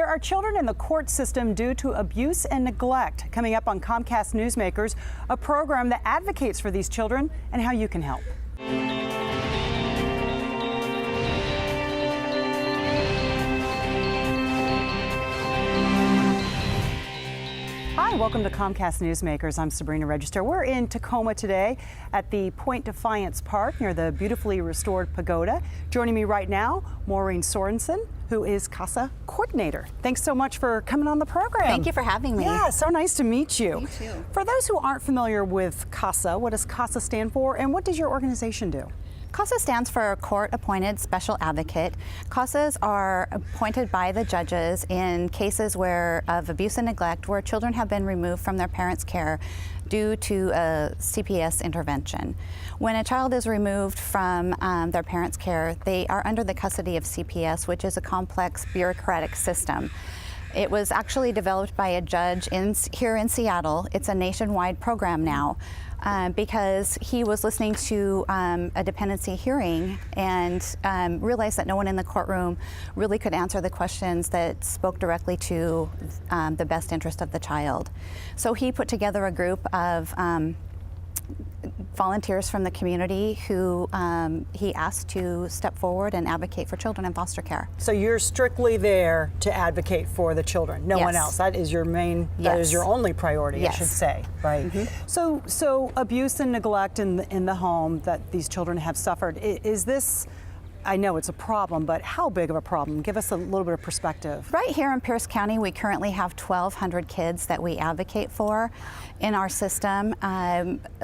There are children in the court system due to abuse and neglect. Coming up on Comcast Newsmakers, a program that advocates for these children and how you can help. Hi, welcome to Comcast Newsmakers. I'm Sabrina Register. We're in Tacoma today at the Point Defiance Park near the beautifully restored pagoda. Joining me right now, Maureen Sorenson, who is CASA coordinator. Thanks so much for coming on the program. Thank you for having me. Yeah, so nice to meet you. Me too. For those who aren't familiar with CASA, what does CASA stand for and what does your organization do? CASA stands for Court-Appointed Special Advocate. CASAs are appointed by the judges in cases of abuse and neglect where children have been removed from their parents' care due to a CPS intervention. When a child is removed from their parents' care, they are under the custody of CPS, which is a complex bureaucratic system. It was actually developed by a judge here in Seattle. It's a nationwide program now because he was listening to a dependency hearing and realized that no one in the courtroom really could answer the questions that spoke directly to the best interest of the child. So he put together a group of volunteers from the community who he asked to step forward and advocate for children in foster care. So you're strictly there to advocate for the children, no one else. That is your main, that is your only priority, I should say, right? Mm-hmm. So abuse and neglect in the home that these children have suffered, is this, I know it's a problem, but how big of a problem? Give us a little bit of perspective. Right here in Pierce County, we currently have 1,200 kids that we advocate for in our system.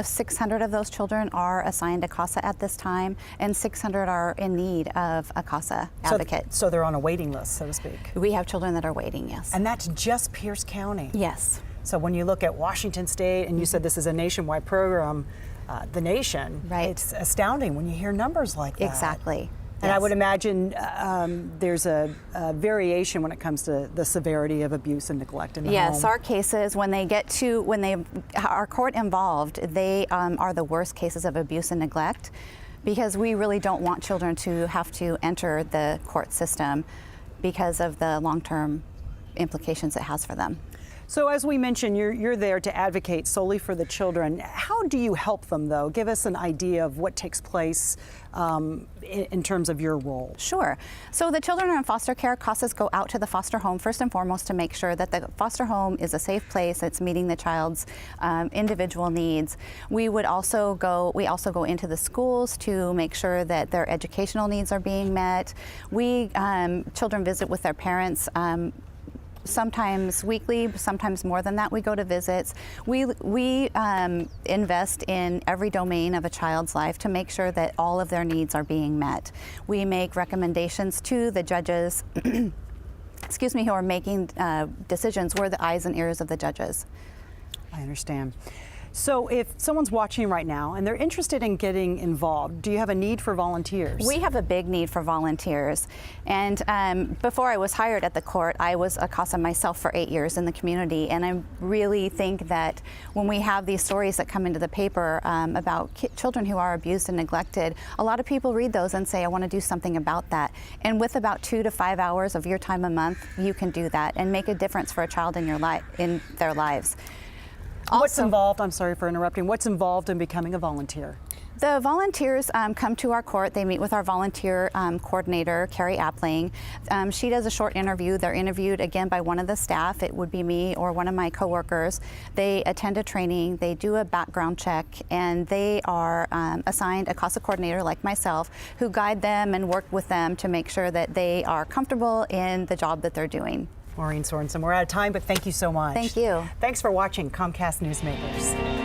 600 of those children are assigned to CASA at this time, and 600 are in need of a CASA advocate. So they're on a waiting list, so to speak. We have children that are waiting, yes. And that's just Pierce County? Yes. So when you look at Washington State, and you said this is a nationwide program, the nation, it's astounding when you hear numbers like that. Exactly. And I would imagine there's a variation when it comes to the severity of abuse and neglect in the home. Yes, our cases, when they are court involved, they are the worst cases of abuse and neglect because we really don't want children to have to enter the court system because of the long-term implications it has for them. So as we mentioned, you're there to advocate solely for the children. How do you help them, though? Give us an idea of what takes place in terms of your role. Sure. So the children are in foster care. CASAs go out to the foster home first and foremost to make sure that the foster home is a safe place. It's meeting the child's individual needs. We also go into the schools to make sure that their educational needs are being met. Children visit with their parents. Sometimes weekly, sometimes more than that. We go to visits. We invest in every domain of a child's life to make sure that all of their needs are being met. We make recommendations to the judges, excuse me, who are making decisions. We're the eyes and ears of the judges. I understand. So if someone's watching right now and they're interested in getting involved, do you have a need for volunteers? We have a big need for volunteers. And before I was hired at the court, I was a CASA myself for 8 years in the community. And I really think that when we have these stories that come into the paper about children who are abused and neglected, a lot of people read those and say, I want to do something about that. And with about 2 to 5 hours of your time a month, you can do that and make a difference for a child in their lives. What's involved, I'm sorry for interrupting, what's involved in becoming a volunteer? The volunteers come to our court. They meet with our volunteer coordinator, Carrie Appling. She does a short interview. They're interviewed again by one of the staff. It would be me or one of my coworkers. They attend a training. They do a background check, and they are assigned a CASA coordinator like myself who guide them and work with them to make sure that they are comfortable in the job that they're doing. Maureen Sorenson, we're out of time, but thank you so much. Thank you. Thanks for watching Comcast Newsmakers.